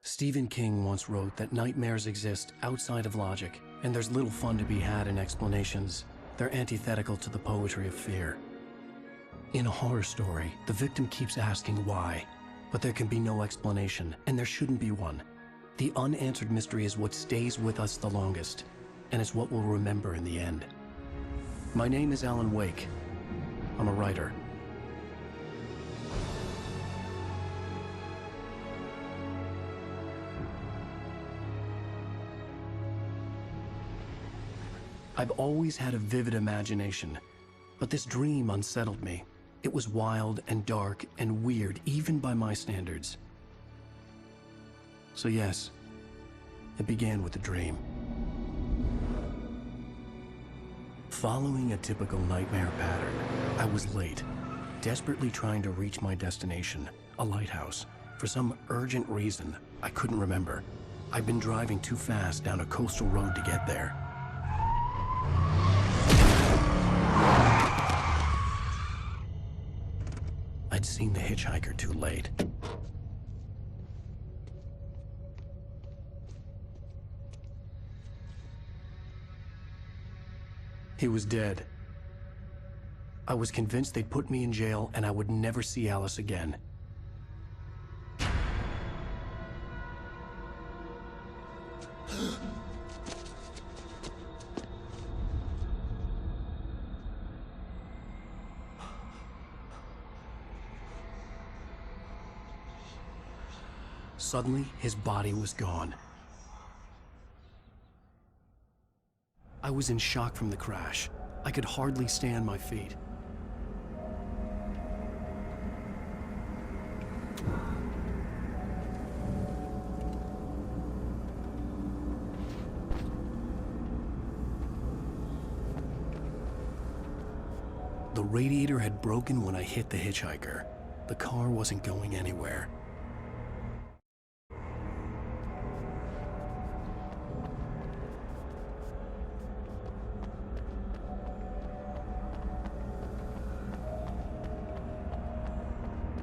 Stephen King once wrote that nightmares exist outside of logic, and there's little fun to be had in explanations. They're antithetical to the poetry of fear. In a horror story, the victim keeps asking why, but there can be no explanation, and there shouldn't be one. The unanswered mystery is what stays with us the longest, and it's what we'll remember in the end. My name is Alan Wake. I'm a writer. I've always had a vivid imagination, but this dream unsettled me. It was wild and dark and weird, even by my standards. So yes, it began with a dream. Following a typical nightmare pattern, I was late, desperately trying to reach my destination, a lighthouse. For some urgent reason, I couldn't remember. I'd been driving too fast down a coastal road to get there. I'd seen the hitchhiker too late. He was dead. I was convinced they'd put me in jail and I would never see Alice again. Suddenly, his body was gone. I was in shock from the crash. I could hardly stay on my feet. The radiator had broken when I hit the hitchhiker. The car wasn't going anywhere.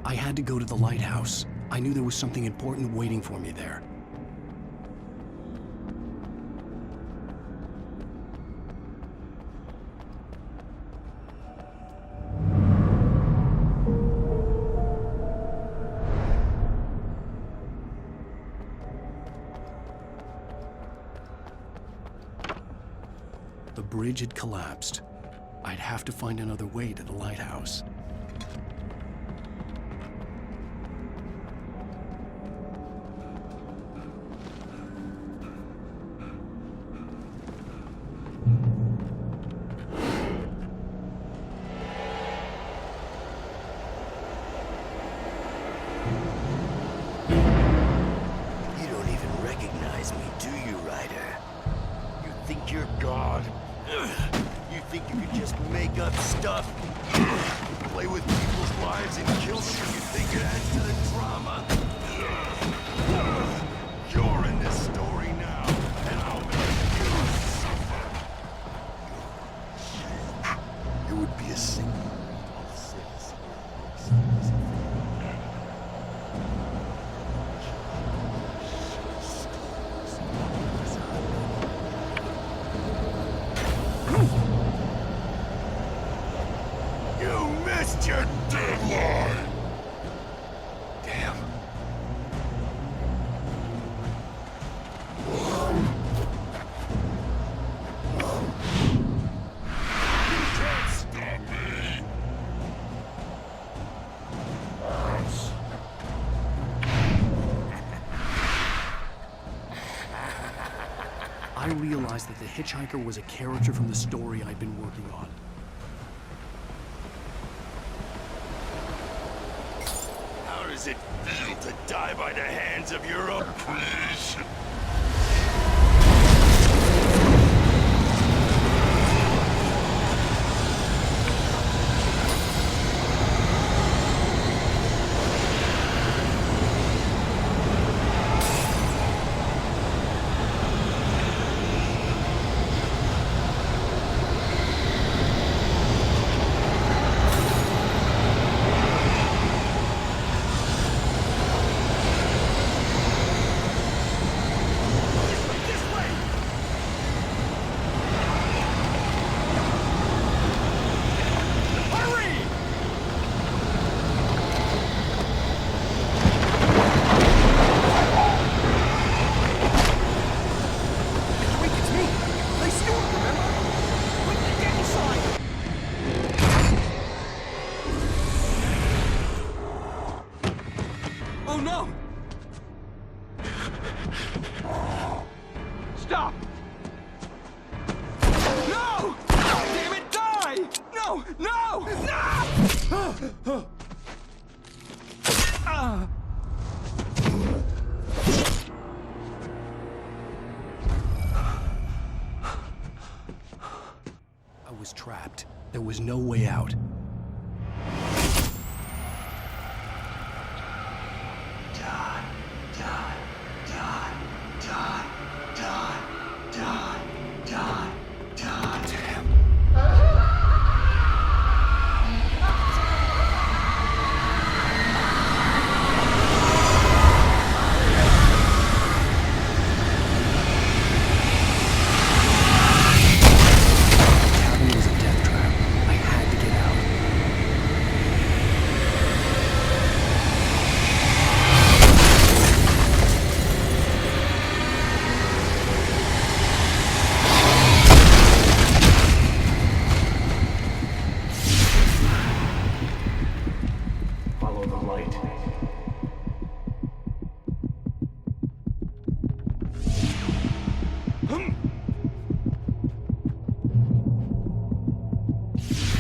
I had to go to the lighthouse. I knew there was something important waiting for me there. The bridge had collapsed. I'd have to find another way to the lighthouse. I realized that the hitchhiker was a character from the story I'd been working on. How does it feel to die by the hands of your own? Please. Oh no! Stop! No! Damn it, die! No! No! No! I was trapped. There was no way out.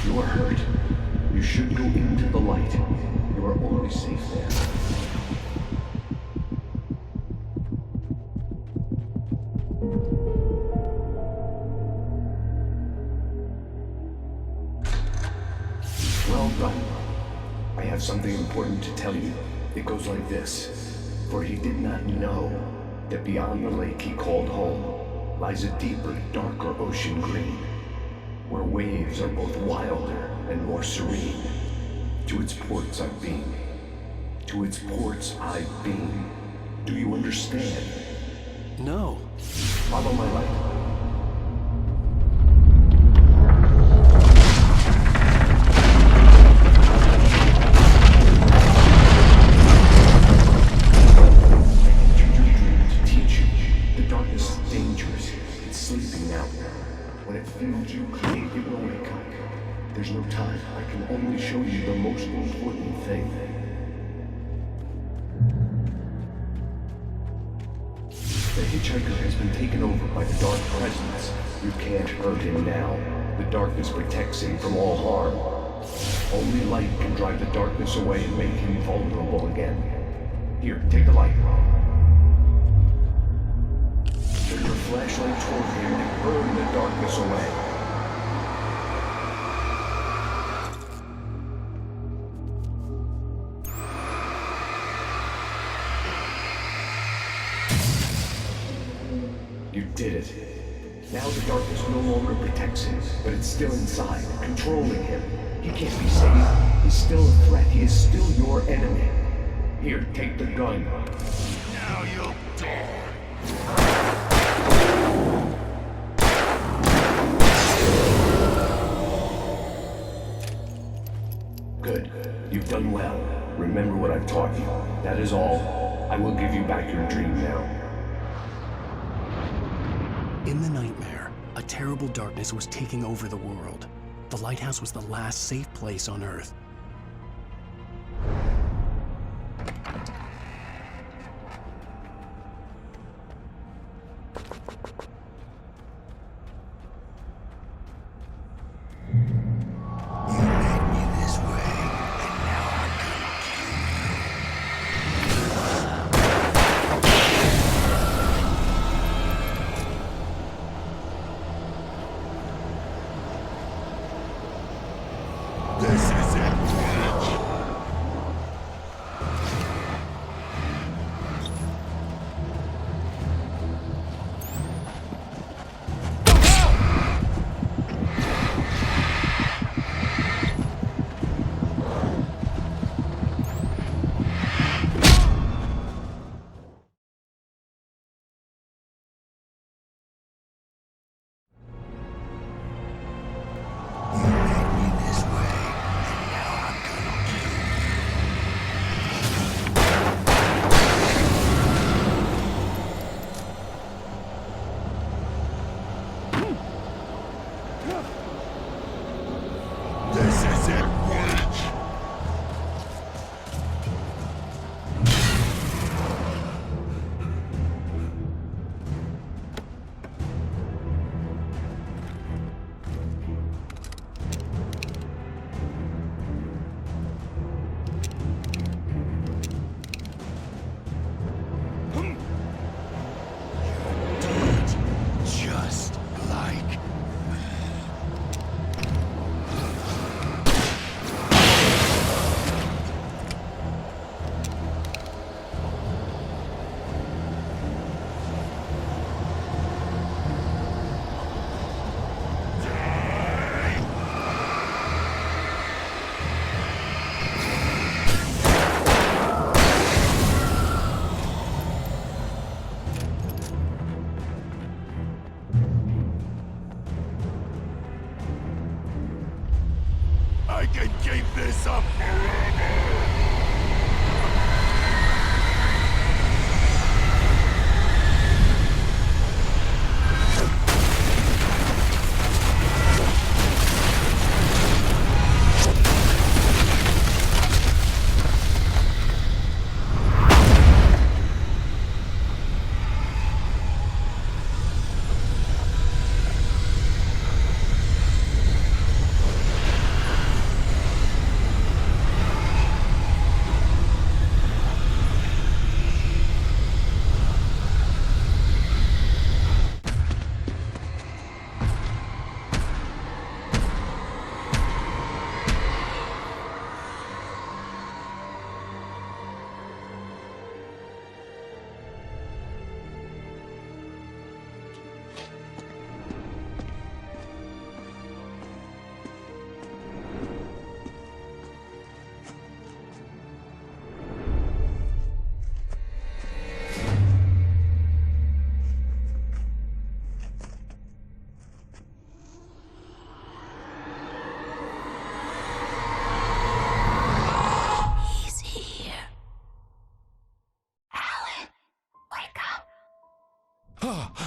You are hurt. You should go into the light. You are only safe there. Well done. I have something important to tell you. It goes like this. For he did not know that beyond the lake he called home lies a deeper, darker ocean green, where waves are both wilder and more serene. To its ports I've been. To its ports I've been. Do you understand? No. Follow my light. When it fills you, it will wake up. There's no time. I can only show you the most important thing. The hitchhiker has been taken over by the dark presence. You can't hurt him now. The darkness protects him from all harm. Only light can drive the darkness away and make him vulnerable again. Here, take the light. Turn your flashlight toward him and burn the darkness away. You did it. Now the darkness no longer protects him, but it's still inside, controlling him. He can't be saved. He's still a threat. He is still your enemy. Here, take the gun. Now you'll die. Good. You've done well. Remember what I've taught you. That is all. I will give you back your dream now. In the nightmare, a terrible darkness was taking over the world. The lighthouse was the last safe place on Earth. This is it.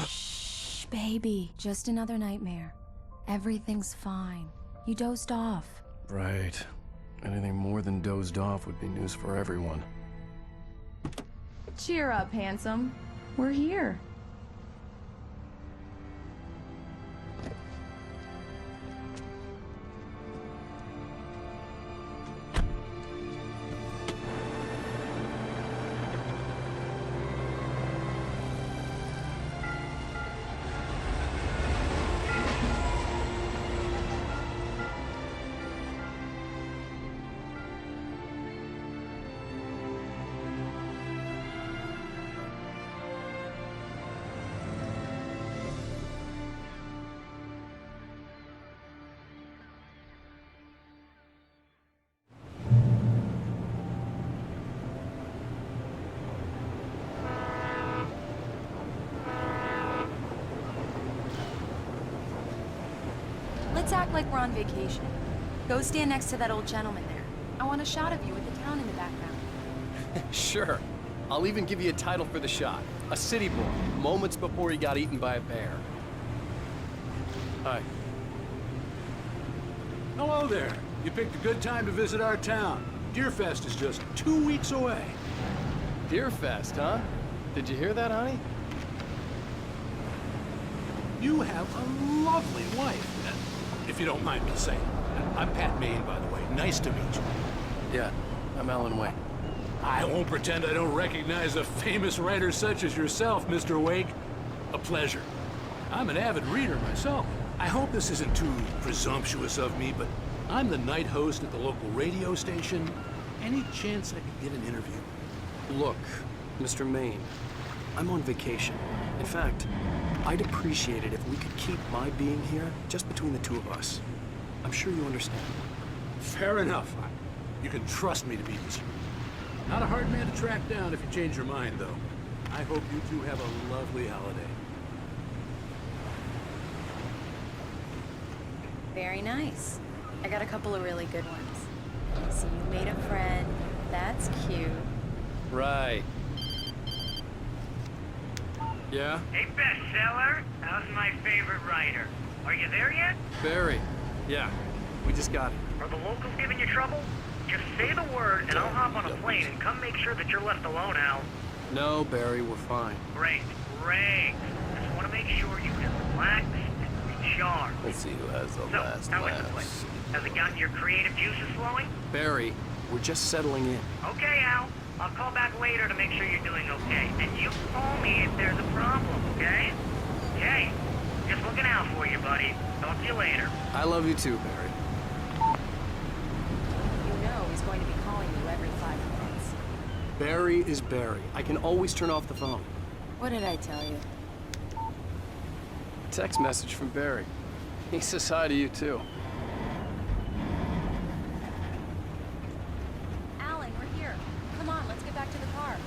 Shh, baby. Just another nightmare. Everything's fine. You dozed off. Right. Anything more than dozed off would be news for everyone. Cheer up, handsome. We're here. Let's act like we're on vacation. Go stand next to that old gentleman there. I want a shot of you with the town in the background. Sure. I'll even give you a title for the shot. A city boy, moments before he got eaten by a bear. Hi. Hello there. You picked a good time to visit our town. Deerfest is just 2 weeks away. Deerfest, huh? Did you hear that, honey? You have a lovely wife, if you don't mind me saying. I'm Pat Maine, by the way. Nice to meet you. Yeah, I'm Alan Wake. I won't pretend I don't recognize a famous writer such as yourself, Mr. Wake. A pleasure. I'm an avid reader myself. I hope this isn't too presumptuous of me, but I'm the night host at the local radio station. Any chance I could get an interview? Look, Mr. Maine, I'm on vacation. In fact, I'd appreciate it if we could keep my being here just between the two of us. I'm sure you understand. Fair enough. You can trust me to be discreet. Not a hard man to track down if you change your mind, though. I hope you two have a lovely holiday. Very nice. I got a couple of really good ones. So you made a friend. That's cute. Right. Yeah? Hey, bestseller, how's my favorite writer? Are you there yet? Barry. Yeah, we just got it. Are the locals giving you trouble? Just say the word and I'll hop on a plane and come make sure that you're left alone, Al. No, Barry, we're fine. Great, great. Just want to make sure you can relax and recharge. We'll see who has the last how is the place? Has it gotten your creative juices flowing? Barry, we're just settling in. Okay, Al. I'll call back later to make sure you're doing okay. And you call me if there's a problem, okay? Okay. Just looking out for you, buddy. Talk to you later. I love you too, Barry. You know he's going to be calling you every 5 minutes. Barry is Barry. I can always turn off the phone. What did I tell you? Text message from Barry. He says hi to you too. Alan, we're here. Come on, let's get back to the car.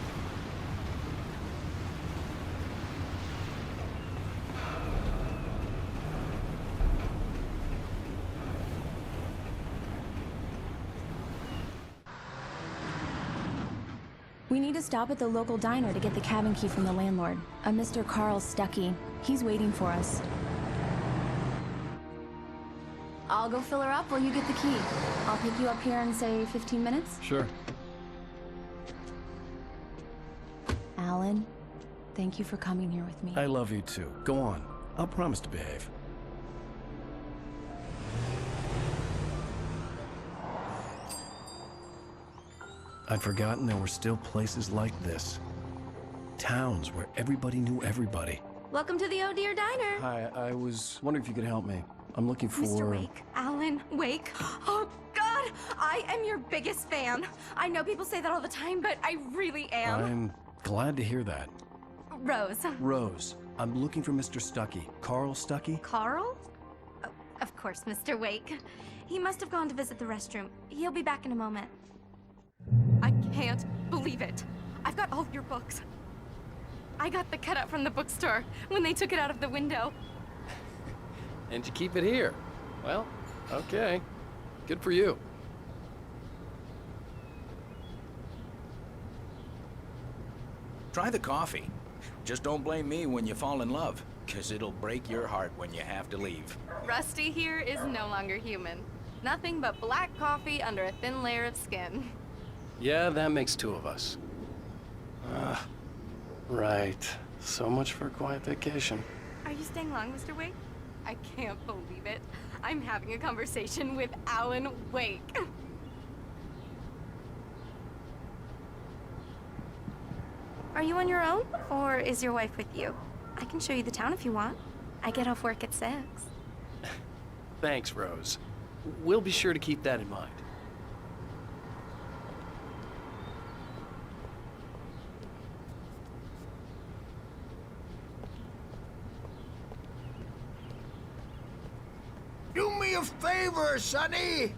We need to stop at the local diner to get the cabin key from the landlord, a Mr. Carl Stuckey. He's waiting for us. I'll go fill her up while you get the key. I'll pick you up here in, say, 15 minutes? Sure. Alan, thank you for coming here with me. I love you too. Go on. I'll promise to behave. I'd forgotten there were still places like this. Towns where everybody knew everybody. Welcome to the Oh Dear Diner. Hi, I was wondering if you could help me. I'm looking for... Mr. Wake. Alan Wake. Oh, God! I am your biggest fan. I know people say that all the time, but I really am. I'm glad to hear that. Rose. Rose, I'm looking for Mr. Stuckey. Carl Stuckey? Carl? Oh, of course, Mr. Wake. He must have gone to visit the restroom. He'll be back in a moment. I can't believe it. I've got all of your books. I got the cutout from the bookstore when they took it out of the window. And you keep it here. Well, okay. Good for you. Try the coffee. Just don't blame me when you fall in love, 'cause it'll break your heart when you have to leave. Rusty here is no longer human. Nothing but black coffee under a thin layer of skin. Yeah, that makes two of us. Right. So much for a quiet vacation. Are you staying long, Mr. Wake? I can't believe it. I'm having a conversation with Alan Wake. Are you on your own, or is your wife with you? I can show you the town if you want. I get off work at 6. Thanks, Rose. We'll be sure to keep that in mind. Do me a favor, Sonny.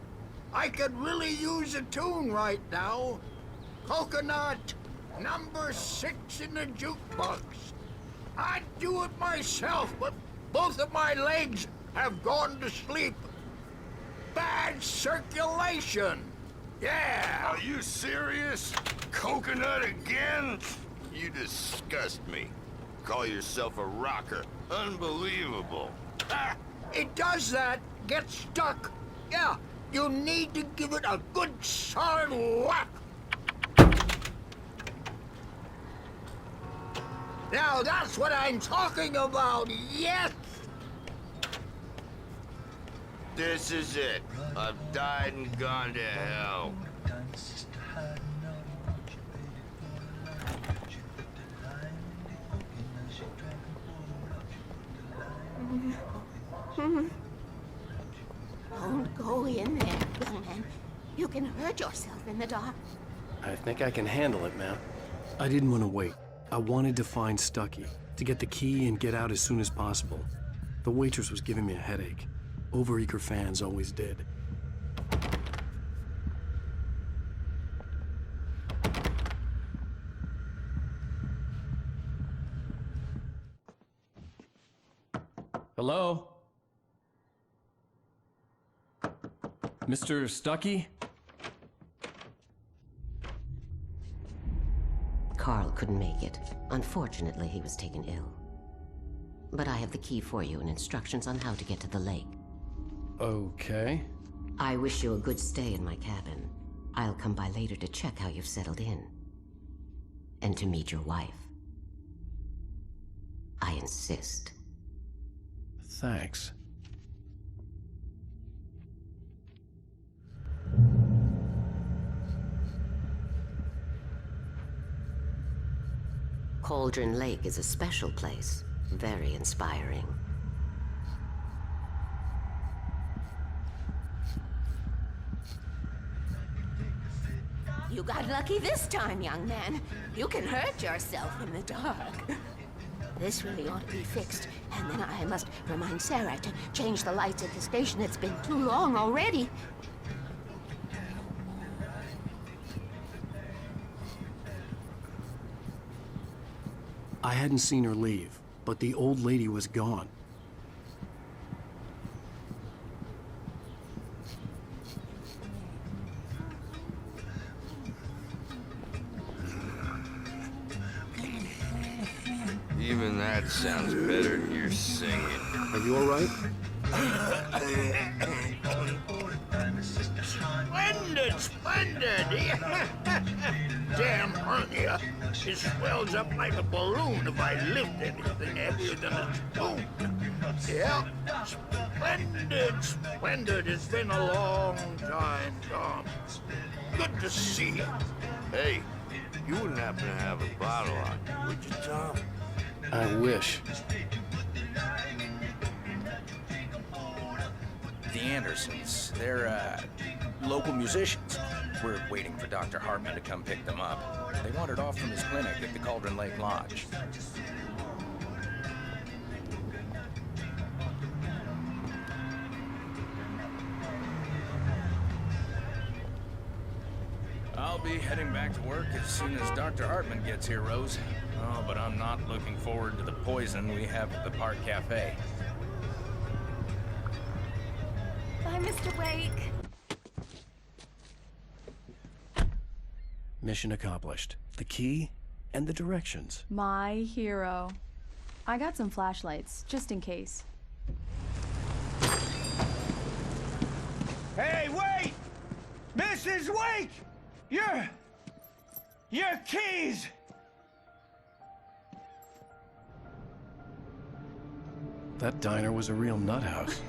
I could really use a tune right now. Coconut, number 6 in the jukebox. I'd do it myself, but both of my legs have gone to sleep. Bad circulation. Yeah. Are you serious? Coconut again? You disgust me. Call yourself a rocker. Unbelievable. Ah, it does that. Get stuck. Yeah, you need to give it a good solid whack. Now that's what I'm talking about, yes! This is it. I've died and gone to hell. Don't go in there, young man. You can hurt yourself in the dark. I think I can handle it, ma'am. I didn't want to wait. I wanted to find Stucky, to get the key and get out as soon as possible. The waitress was giving me a headache. Overeager fans always did. Hello? Mr. Stucky? Carl couldn't make it. Unfortunately, he was taken ill. But I have the key for you and instructions on how to get to the lake. Okay. I wish you a good stay in my cabin. I'll come by later to check how you've settled in. And to meet your wife. I insist. Thanks. Cauldron Lake is a special place. Very inspiring. You got lucky this time, young man. You can hurt yourself in the dark. This really ought to be fixed, and then I must remind Sarah to change the lights at the station. It's been too long already. I hadn't seen her leave, but the old lady was gone. Even that sounds better than your singing. Are you all right? Splendid, splendid! Damn hernia. It swells up like a balloon if I lift anything heavier than a spoon. Yeah, splendid, splendid. It's been a long time, Tom. Good to see you. Hey, you wouldn't happen to have a bottle on you, would you, Tom? I wish. The Andersons, they're, local musicians. We're waiting for Dr. Hartman to come pick them up. They wandered off from his clinic at the Cauldron Lake Lodge. I'll be heading back to work as soon as Dr. Hartman gets here, Rose. Oh, but I'm not looking forward to the poison we have at the Park Cafe. Bye, Mr. Wake. Mission accomplished. The key and the directions. My hero. I got some flashlights, just in case. Hey, wait! Mrs. Wake! Your keys! That diner was a real nut house.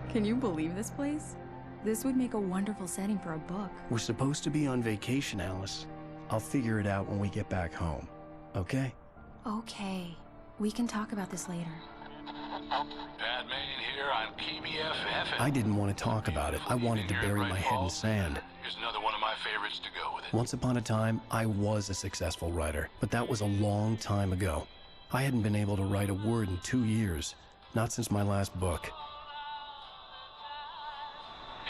Can you believe this place? This would make a wonderful setting for a book. We're supposed to be on vacation, Alice. I'll figure it out when we get back home, okay? Okay. We can talk about this later. Batman here on PBFF. I didn't want to talk about it. I wanted to bury my head in sand. Here's another one of my favorites to go with it. Once upon a time, I was a successful writer, but that was a long time ago. I hadn't been able to write a word in 2 years, not since my last book.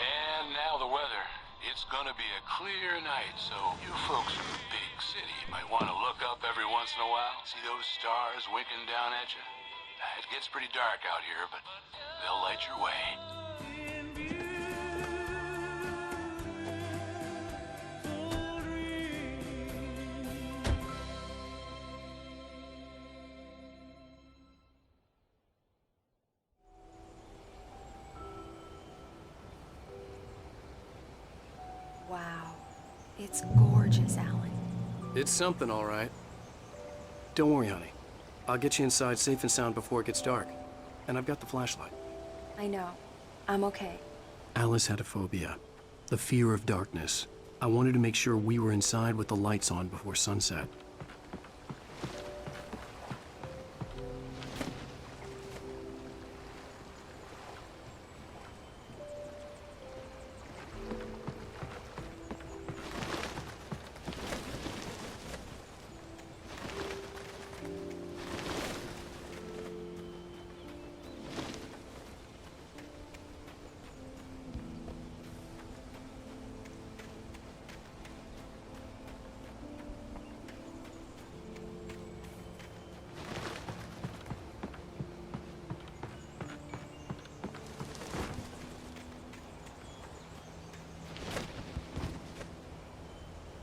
And now the weather. It's gonna be a clear night, so you folks in the big city might want to look up every once in a while, see those stars winking down at you. It gets pretty dark out here, but they'll light your way. Wow. It's gorgeous, Alan. It's something, all right. Don't worry, honey. I'll get you inside safe and sound before it gets dark. And I've got the flashlight. I know. I'm okay. Alice had a phobia, the fear of darkness. I wanted to make sure we were inside with the lights on before sunset.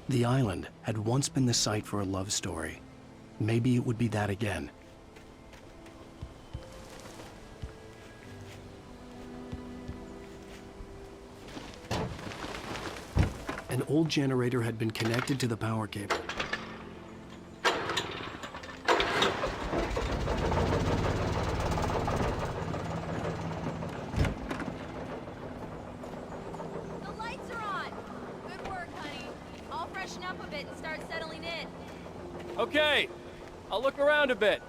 The island had once been the site for a love story. Maybe it would be that again. An old generator had been connected to the power cable. Okay, I'll look around a bit.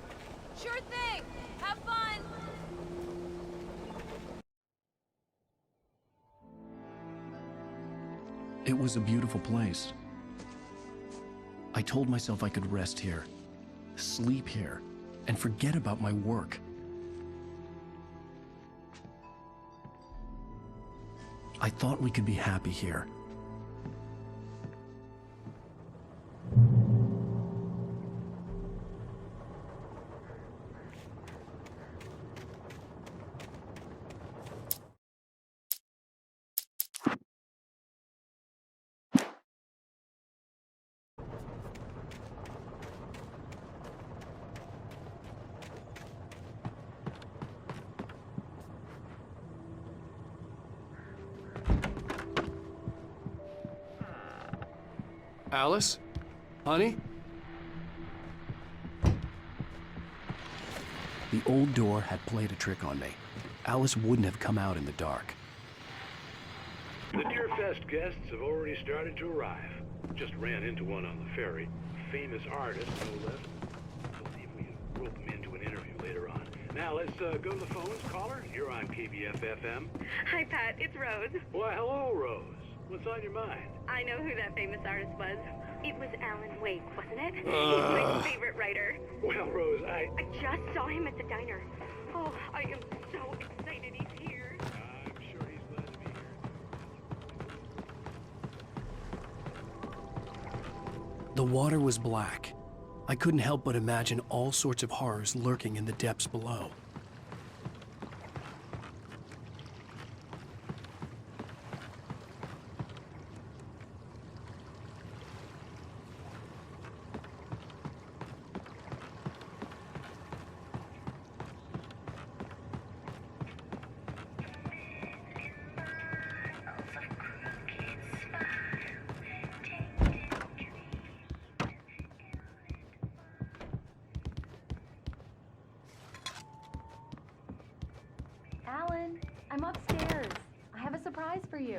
Sure thing. Have fun. It was a beautiful place. I told myself I could rest here, sleep here, and forget about my work. I thought we could be happy here. Alice? Honey? The old door had played a trick on me. Alice wouldn't have come out in the dark. The Deerfest guests have already started to arrive. Just ran into one on the ferry. Famous artist, no less. We'll see if we can rope him into an interview later on. Now, let's go to the phones. Caller, you're on KBF-FM. Hi, Pat. It's Rose. Why, hello, Rose. What's on your mind? I know who that famous artist was. It was Alan Wake, wasn't it? He's my favorite writer. Well, Rose, I just saw him at the diner. Oh, I am so excited he's here. I'm sure he's glad to be here. The water was black. I couldn't help but imagine all sorts of horrors lurking in the depths below. I'm upstairs. I have a surprise for you.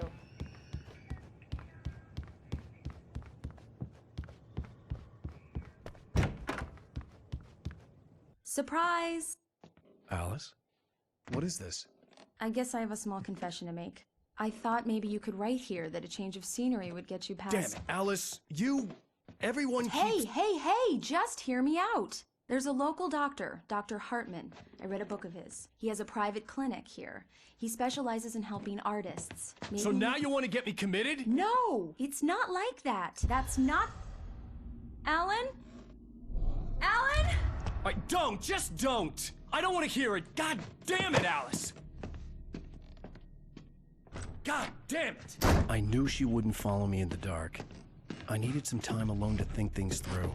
Surprise! Alice? What is this? I guess I have a small confession to make. I thought maybe you could write here that a change of scenery would get you past— Damn it, Alice! Everyone keeps— Hey, just hear me out! There's a local doctor, Dr. Hartman. I read a book of his. He has a private clinic here. He specializes in helping artists. Maybe— So now you want to get me committed? No! It's not like that. That's not— Alan? Alan? Just don't! I don't want to hear it! God damn it, Alice! God damn it! I knew she wouldn't follow me in the dark. I needed some time alone to think things through.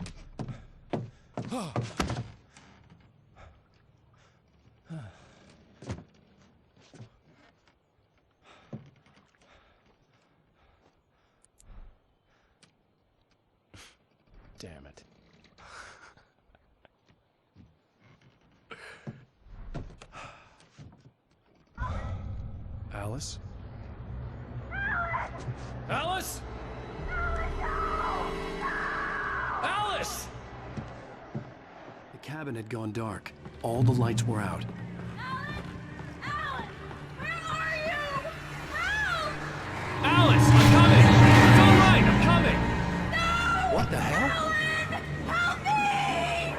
Damn it. Alice? Alice? Alice! The cabin had gone dark. All the lights were out. Alice, I'm coming! It's all right, I'm coming! No! What the hell? Alan, help me!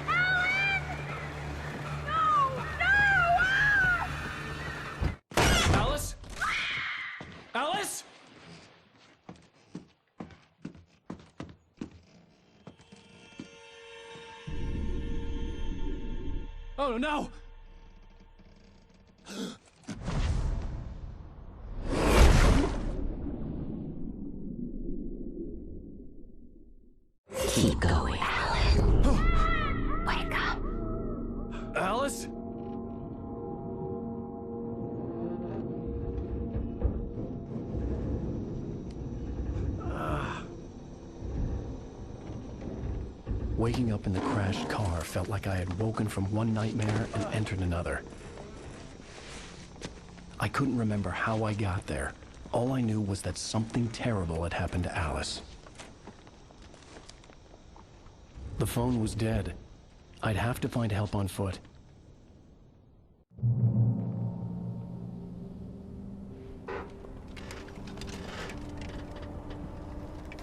Alan! No! Alice? Alice? Oh no! Keep going, Alan. Wake up. Alice? Waking up in the crashed car felt like I had woken from one nightmare and entered another. I couldn't remember how I got there. All I knew was that something terrible had happened to Alice. The phone was dead. I'd have to find help on foot.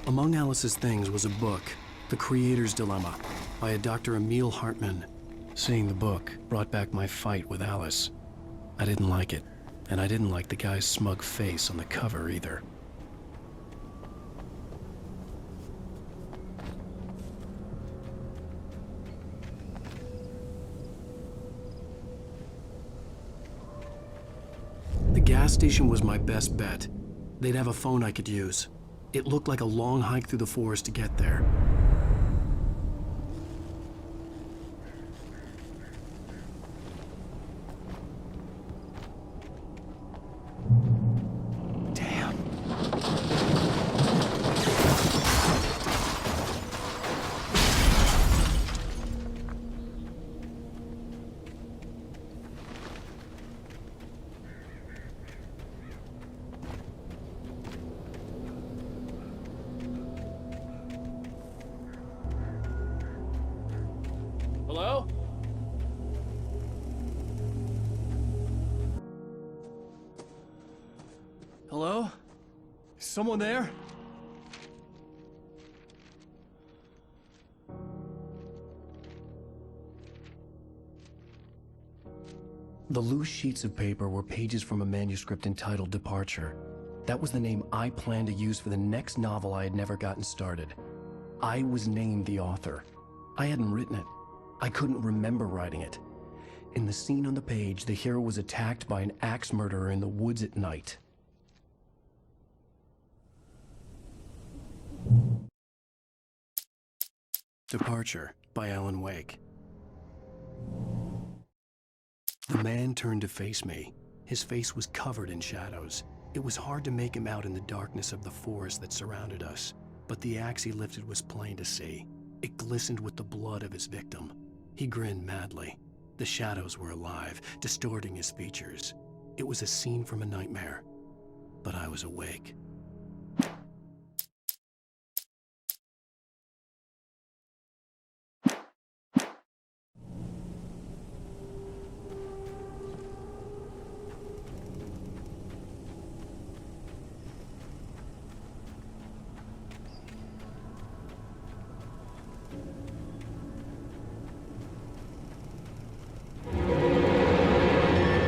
Among Alice's things was a book, The Creator's Dilemma, by a Dr. Emil Hartman. Seeing the book brought back my fight with Alice. I didn't like it, and I didn't like the guy's smug face on the cover either. The gas station was my best bet. They'd have a phone I could use. It looked like a long hike through the forest to get there. Hello? Hello? Is someone there? The loose sheets of paper were pages from a manuscript entitled Departure. That was the name I planned to use for the next novel I had never gotten started. I was named the author. I hadn't written it. I couldn't remember writing it. In the scene on the page, the hero was attacked by an axe murderer in the woods at night. Departure by Alan Wake. The man turned to face me. His face was covered in shadows. It was hard to make him out in the darkness of the forest that surrounded us, but the axe he lifted was plain to see. It glistened with the blood of his victim. He grinned madly. The shadows were alive, distorting his features. It was a scene from a nightmare, but I was awake.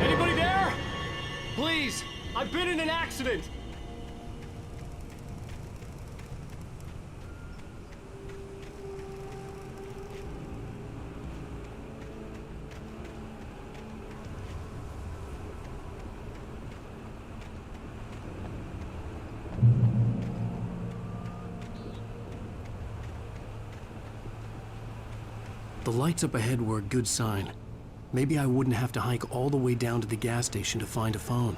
Anybody there? Please, I've been in an accident. The lights up ahead were a good sign. Maybe I wouldn't have to hike all the way down to the gas station to find a phone.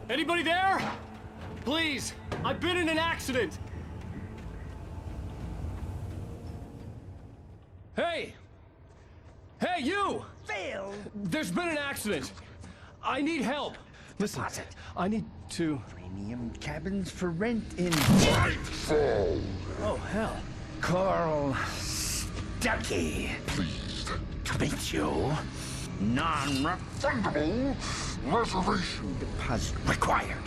Anybody there? Please, I've been in an accident. Hey! Hey, you! Phil! There's been an accident. I need help. Listen, I need to... Premium cabins for rent in... Nightfall! Oh, hell. Carl Stuckey. Pleased to meet you. Non-refundable reservation deposit required.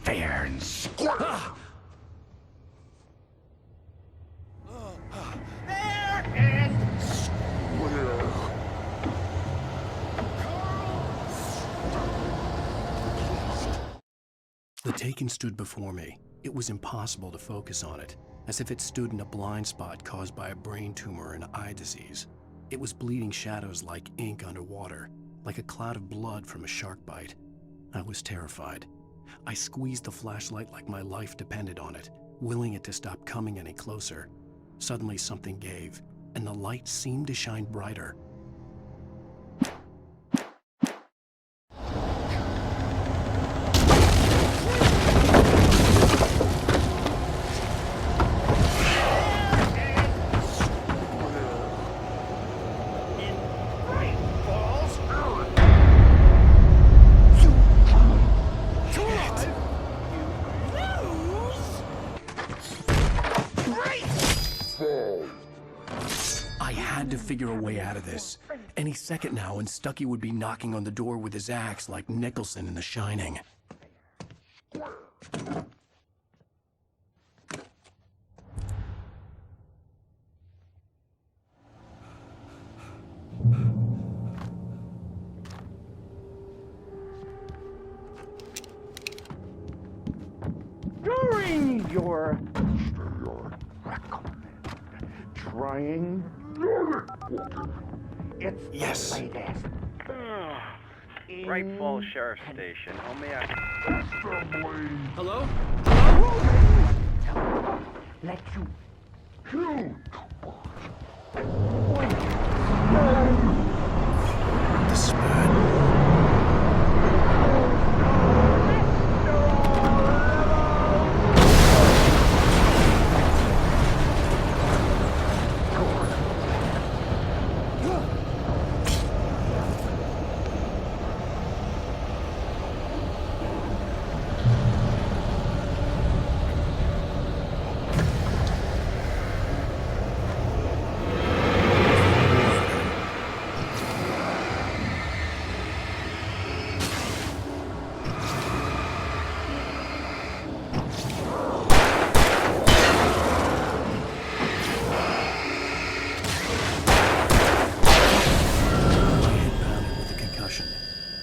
Fair and square. Fair and square. The Taken stood before me. It was impossible to focus on it, as if it stood in a blind spot caused by a brain tumor and eye disease. It was bleeding shadows like ink underwater, like a cloud of blood from a shark bite. I was terrified. I squeezed the flashlight like my life depended on it, willing it to stop coming any closer. Suddenly something gave, and the light seemed to shine brighter. I had to figure a way out of this. Any second now, and Stuckey would be knocking on the door with his axe like Nicholson in The Shining. During your trying it's yes. the latest. Bright Falls Sheriff Station. How may I... Hello? Let you The spread.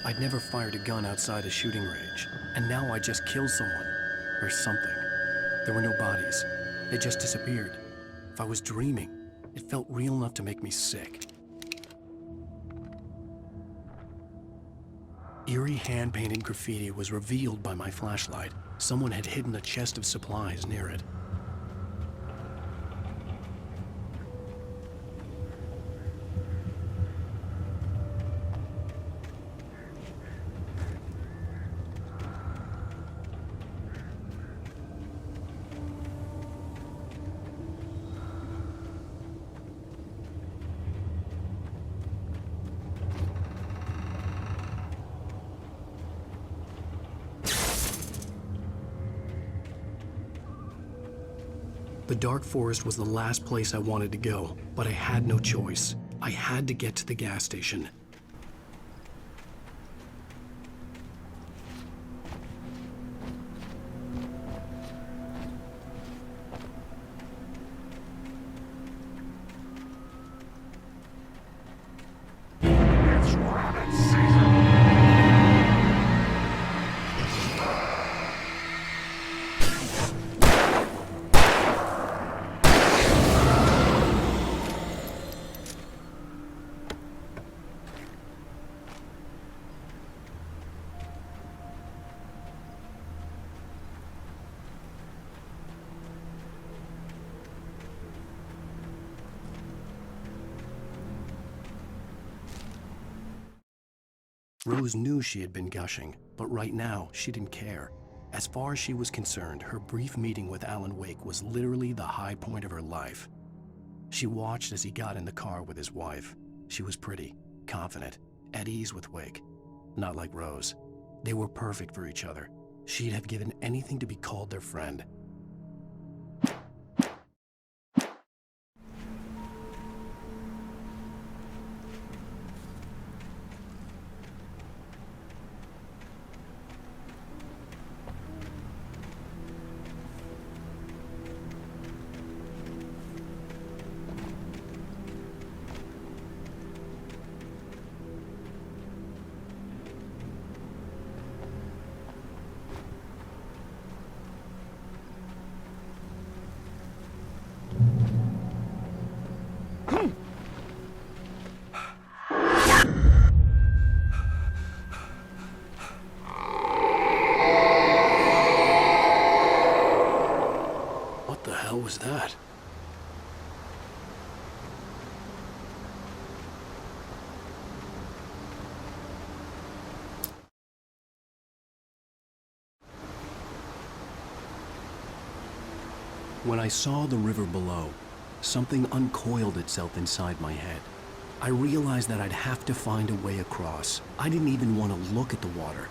I'd never fired a gun outside a shooting range, and now I just killed someone, or something. There were no bodies. They just disappeared. If I was dreaming, it felt real enough to make me sick. Eerie hand-painted graffiti was revealed by my flashlight. Someone had hidden a chest of supplies near it. The dark forest was the last place I wanted to go, but I had no choice. I had to get to the gas station. Rose knew she had been gushing, but right now, she didn't care. As far as she was concerned, her brief meeting with Alan Wake was literally the high point of her life. She watched as he got in the car with his wife. She was pretty, confident, at ease with Wake. Not like Rose. They were perfect for each other. She'd have given anything to be called their friend. What was that? When I saw the river below, something uncoiled itself inside my head. I realized that I'd have to find a way across. I didn't even want to look at the water.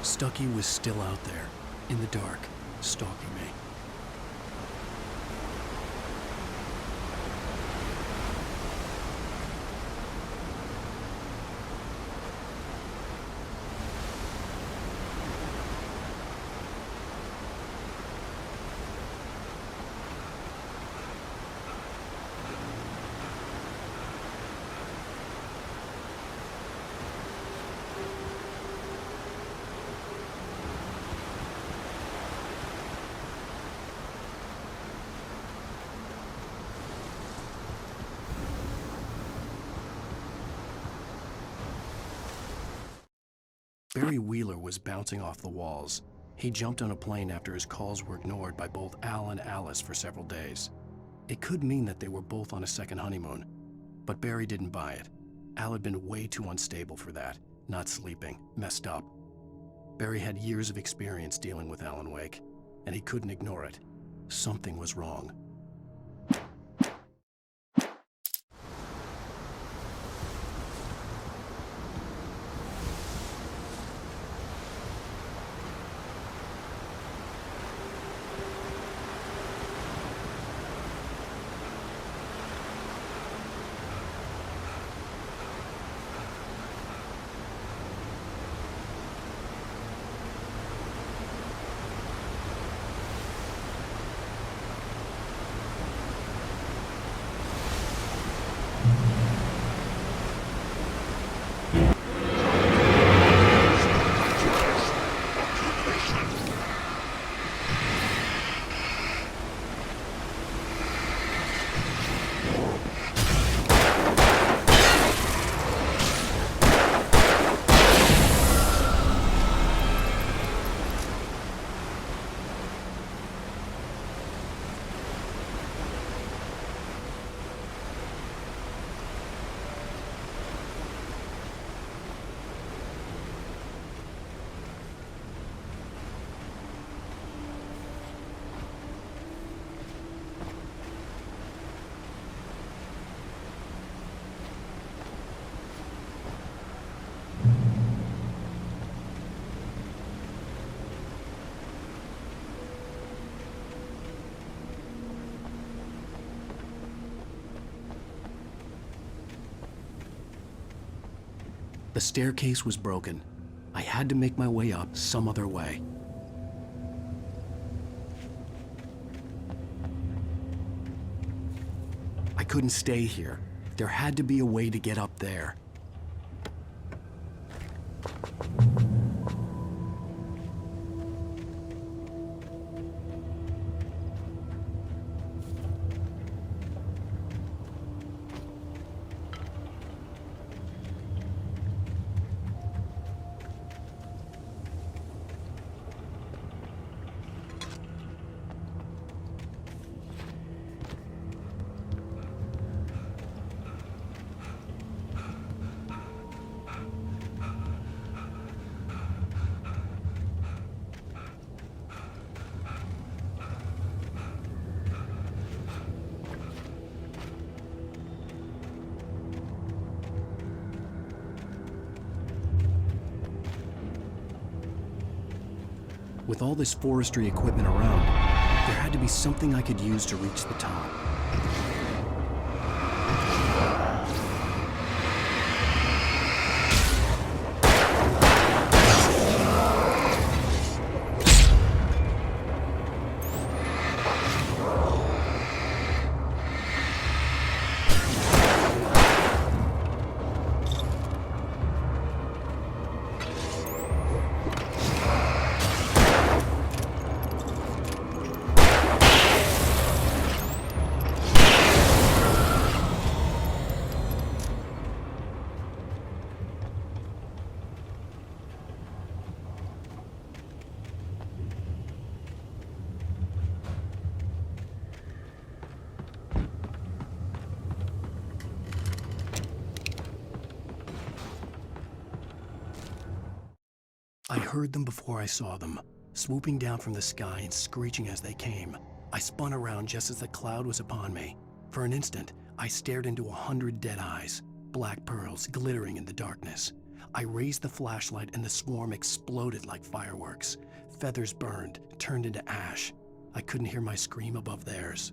Stucky was still out there, in the dark, stalking me. Barry Wheeler was bouncing off the walls. He jumped on a plane after his calls were ignored by both Al and Alice for several days. It could mean that they were both on a second honeymoon, but Barry didn't buy it. Al had been way too unstable for that, not sleeping, messed up. Barry had years of experience dealing with Alan Wake, and he couldn't ignore it. Something was wrong. The staircase was broken. I had to make my way up some other way. I couldn't stay here. There had to be a way to get up there. With all this forestry equipment around, there had to be something I could use to reach the top. I heard them before I saw them, swooping down from the sky and screeching as they came. I spun around just as the cloud was upon me. For an instant, I stared into 100 dead eyes, black pearls glittering in the darkness. I raised the flashlight and the swarm exploded like fireworks. Feathers burned, turned into ash. I couldn't hear my scream above theirs.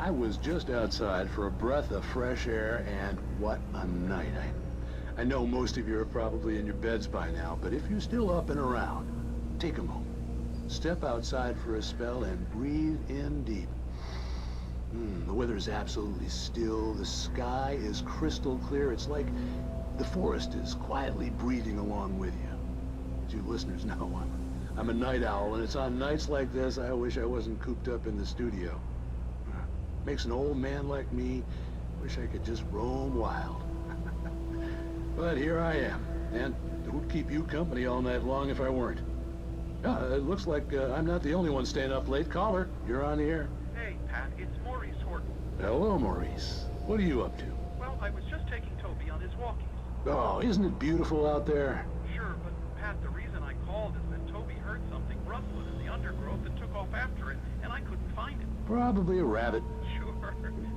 I was just outside for a breath of fresh air, and what a night. I know most of you are probably in your beds by now, but if you're still up and around, take a moment. Step outside for a spell and breathe in deep. The weather is absolutely still. The sky is crystal clear. It's like the forest is quietly breathing along with you. As you listeners know, I'm a night owl, and it's on nights like this I wish I wasn't cooped up in the studio. Makes an old man like me wish I could just roam wild. But here I am, and it would keep you company all night long if I weren't. It looks like I'm not the only one staying up late. Caller, you're on the air. Hey, Pat, it's Maurice Horton. Hello, Maurice. What are you up to? Well, I was just taking Toby on his walkies. Oh, isn't it beautiful out there? Sure, but Pat, the reason I called is that Toby heard something rustling in the undergrowth and took off after it, and I couldn't find it. Probably a rabbit. Sure.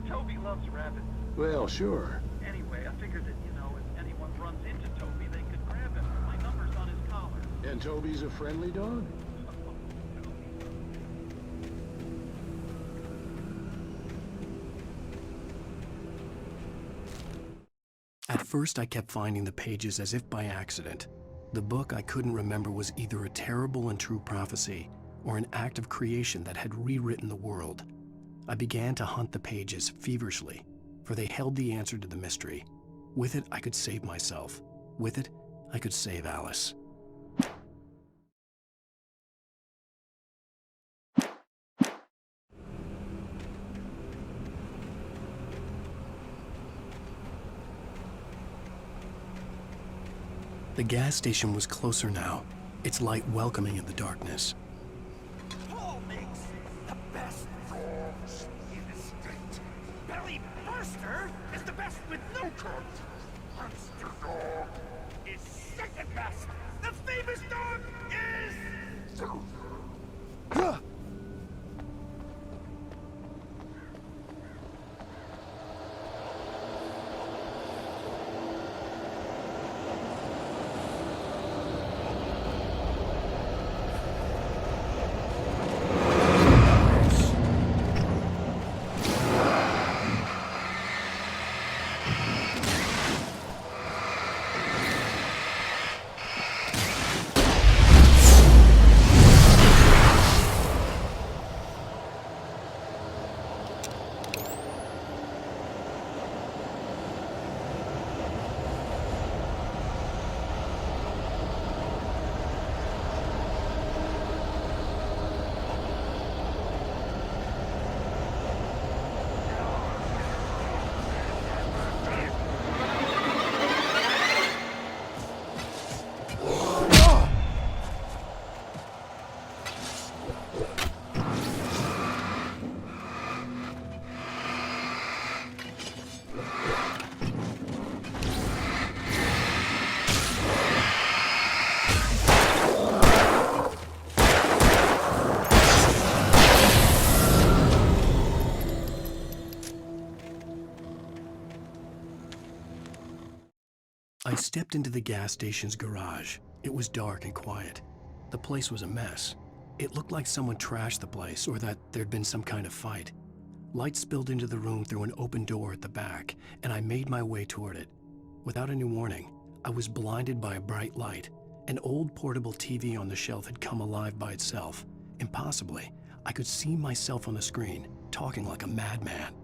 Toby loves rabbits. Well, sure. Anyway, I figured that, if anyone runs into Toby, they could grab him. My number's on his collar. And Toby's a friendly dog? At first, I kept finding the pages as if by accident. The book I couldn't remember was either a terrible and true prophecy or an act of creation that had rewritten the world. I began to hunt the pages feverishly, for they held the answer to the mystery. With it, I could save myself. With it, I could save Alice. The gas station was closer now, its light welcoming in the darkness. Paul makes the best dogs in the state. Belly Burster is the best with no cut. Monster Dog is second best. The famous dog is... I stepped into the gas station's garage. It was dark and quiet. The place was a mess. It looked like someone trashed the place or that there'd been some kind of fight. Light spilled into the room through an open door at the back, and I made my way toward it. Without any warning, I was blinded by a bright light. An old portable TV on the shelf had come alive by itself. Impossibly, I could see myself on the screen, talking like a madman.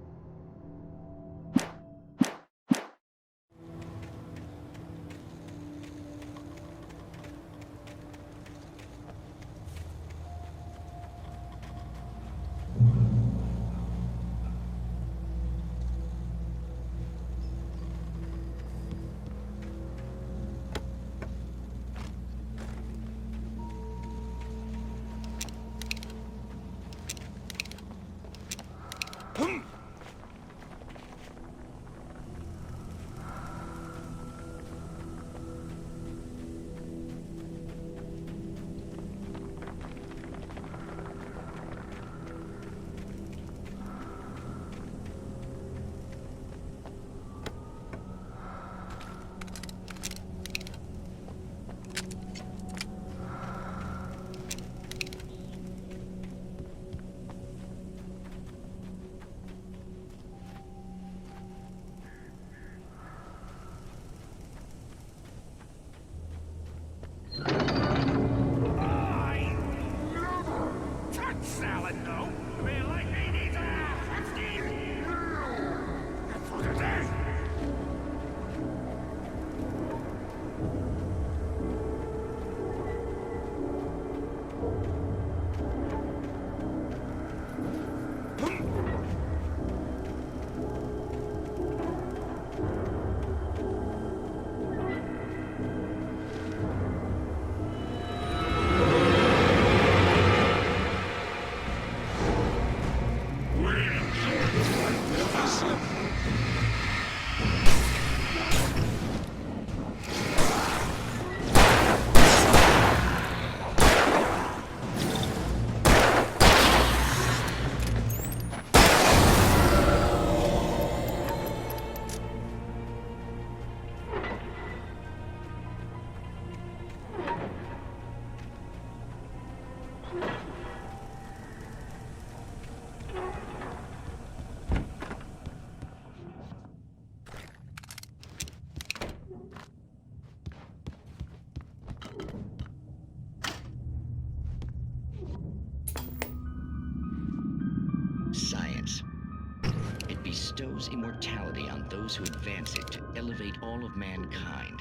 immortality on those who advance it to elevate all of mankind.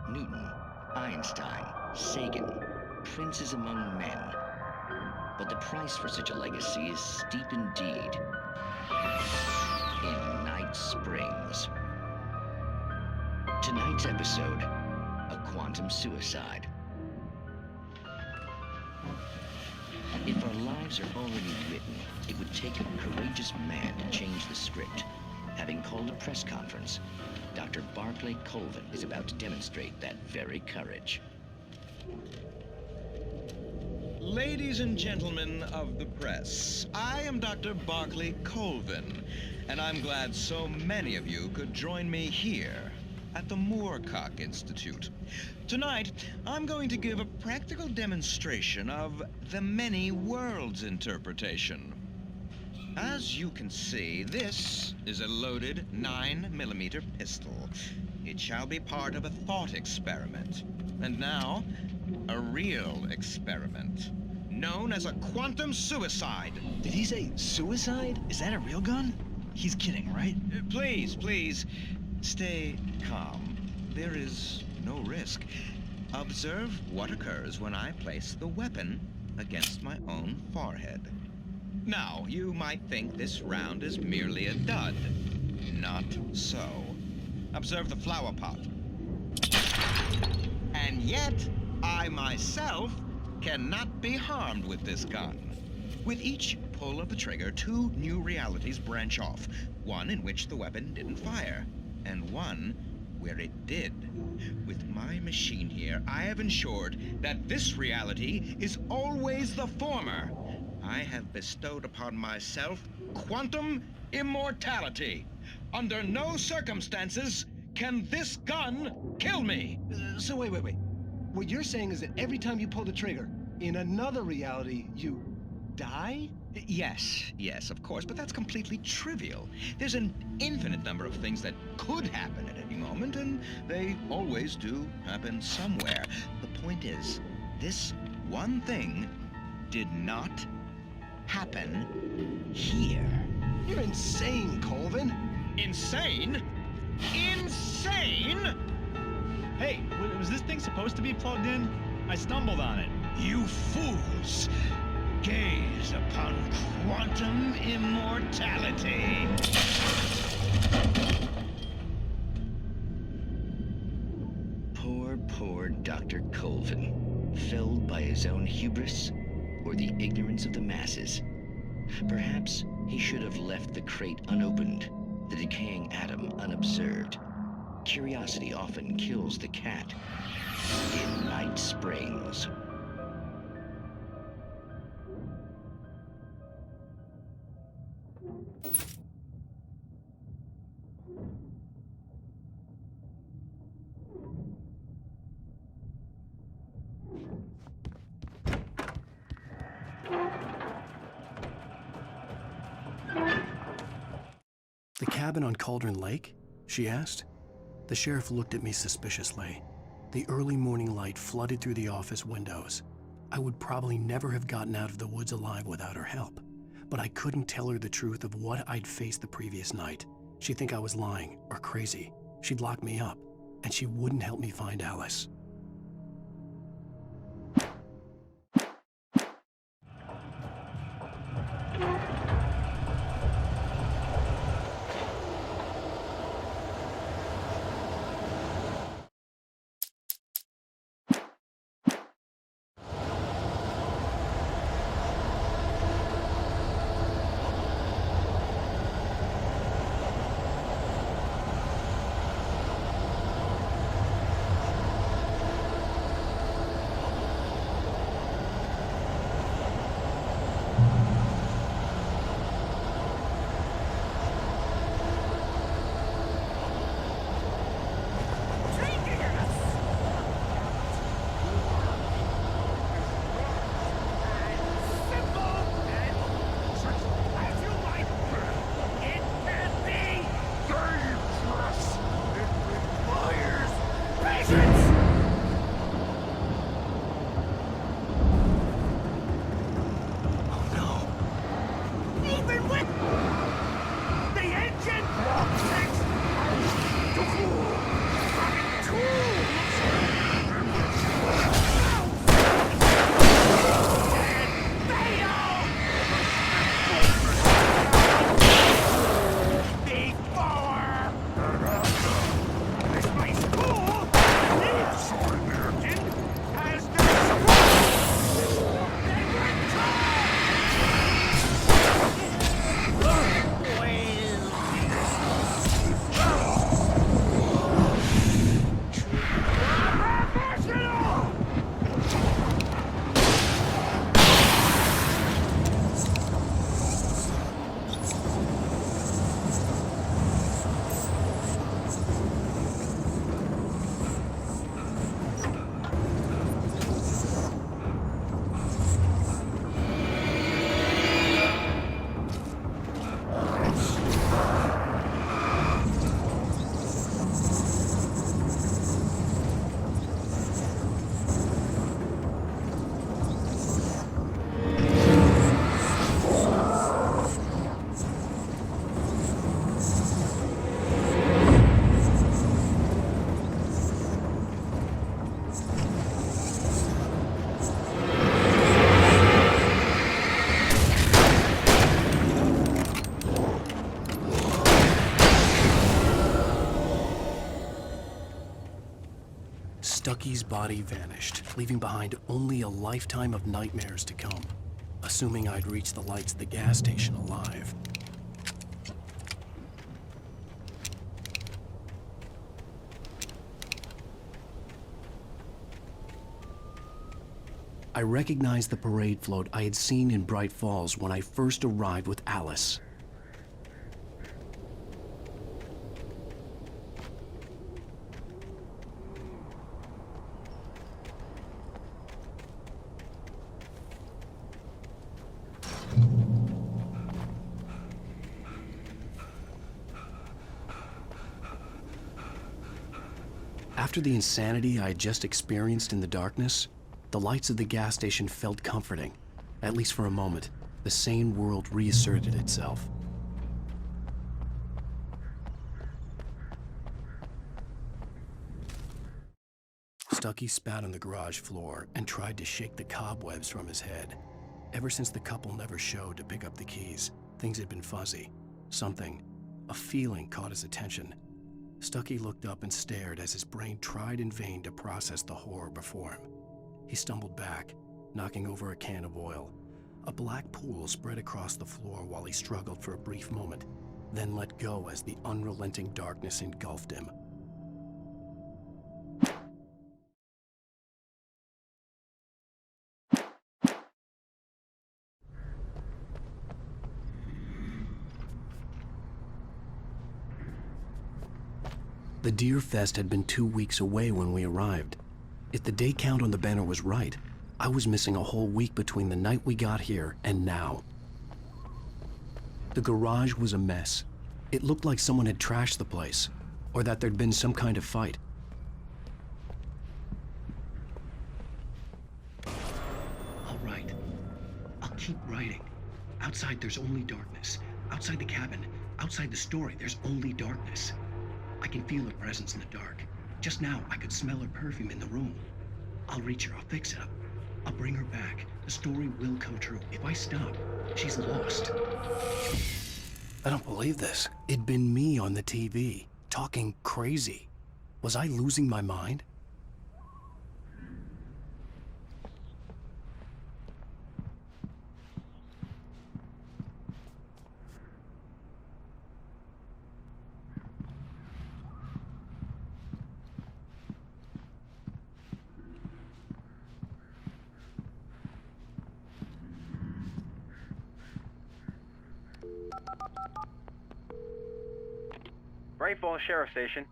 Newton, Einstein, Sagan, princes among men. But the price for such a legacy is steep indeed. In Night Springs. Tonight's episode, a quantum suicide. If our lives are already written, it would take a courageous man to change the script. Having called a press conference, Dr. Barclay Colvin is about to demonstrate that very courage. Ladies and gentlemen of the press, I am Dr. Barclay Colvin, and I'm glad so many of you could join me here at the Moorcock Institute. Tonight, I'm going to give a practical demonstration of the many worlds interpretation. As you can see, this is a loaded 9mm pistol. It shall be part of a thought experiment. And now, a real experiment, known as a quantum suicide. Did he say suicide? Is that a real gun? He's kidding, right? Please, please, stay calm. There is no risk. Observe what occurs when I place the weapon against my own forehead. Now, you might think this round is merely a dud. Not so. Observe the flower pot. And yet, I myself cannot be harmed with this gun. With each pull of the trigger, two new realities branch off. One in which the weapon didn't fire, and one where it did. With my machine here, I have ensured that this reality is always the former. I have bestowed upon myself quantum immortality. Under no circumstances can this gun kill me. So wait. What you're saying is that every time you pull the trigger, in another reality, you die? Yes, of course, but that's completely trivial. There's an infinite number of things that could happen at any moment, and they always do happen somewhere. The point is, this one thing did not happen here. You're insane, Colvin. Insane? Insane? Hey, was this thing supposed to be plugged in? I stumbled on it. You fools! Gaze upon quantum immortality. Poor Dr. Colvin, felled by his own hubris or the ignorance of the masses. Perhaps he should have left the crate unopened, the decaying atom unobserved. Curiosity often kills the cat. In Night Springs. The cabin on Cauldron Lake? She asked. The sheriff looked at me suspiciously. The early morning light flooded through the office windows. I would probably never have gotten out of the woods alive without her help, but I couldn't tell her the truth of what I'd faced the previous night. She'd think I was lying or crazy. She'd lock me up, and she wouldn't help me find Alice. Stucky's body vanished, leaving behind only a lifetime of nightmares to come, assuming I'd reach the lights at the gas station alive. I recognized the parade float I had seen in Bright Falls when I first arrived with Alice. After the insanity I had just experienced in the darkness, the lights of the gas station felt comforting. At least for a moment, the sane world reasserted itself. Stucky spat on the garage floor and tried to shake the cobwebs from his head. Ever since the couple never showed to pick up the keys, things had been fuzzy. Something, a feeling caught his attention. Stucky looked up and stared as his brain tried in vain to process the horror before him. He stumbled back, knocking over a can of oil. A black pool spread across the floor while he struggled for a brief moment, then let go as the unrelenting darkness engulfed him. The Deer Fest had been 2 weeks away when we arrived. If the day count on the banner was right, I was missing a whole week between the night we got here and now. The garage was a mess. It looked like someone had trashed the place, or that there'd been some kind of fight. I'll write. I'll keep writing. Outside there's only darkness. Outside the cabin, outside the story, there's only darkness. I can feel her presence in the dark. Just now, I could smell her perfume in the room. I'll reach her, I'll fix it up. I'll bring her back. The story will come true. If I stop, she's lost. I don't believe this. It'd been me on the TV, talking crazy. Was I losing my mind? Bright Falls Sheriff Station.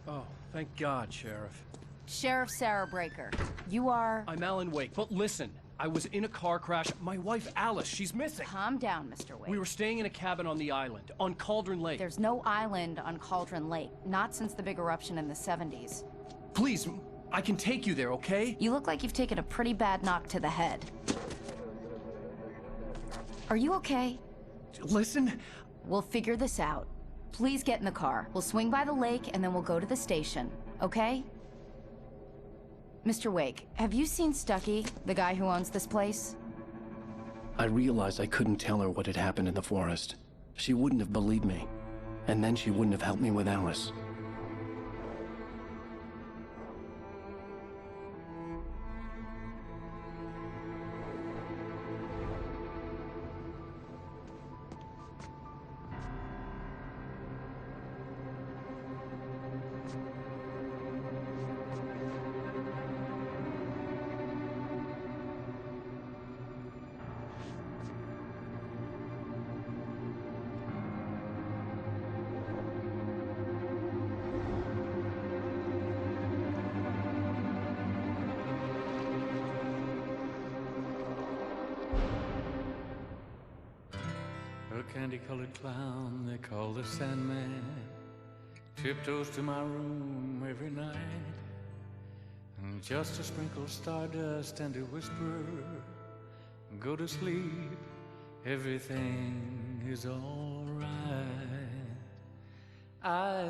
Oh, thank God, Sheriff. Sheriff Sarah Breaker. You are... I'm Alan Wake, but listen. I was in a car crash. My wife, Alice, she's missing. Calm down, Mr. Wake. We were staying in a cabin on the island, on Cauldron Lake. There's no island on Cauldron Lake. Not since the big eruption in the 70s. Please, I can take you there, okay? You look like you've taken a pretty bad knock to the head. Are you okay? Listen. We'll figure this out. Please get in the car. We'll swing by the lake and then we'll go to the station, okay? Mr. Wake, have you seen Stucky, the guy who owns this place? I realized I couldn't tell her what had happened in the forest. She wouldn't have believed me. And then she wouldn't have helped me with Alice. A candy-colored clown they call the Sandman tiptoes to my room every night, and just to sprinkle stardust and to whisper, go to sleep, everything is all right. I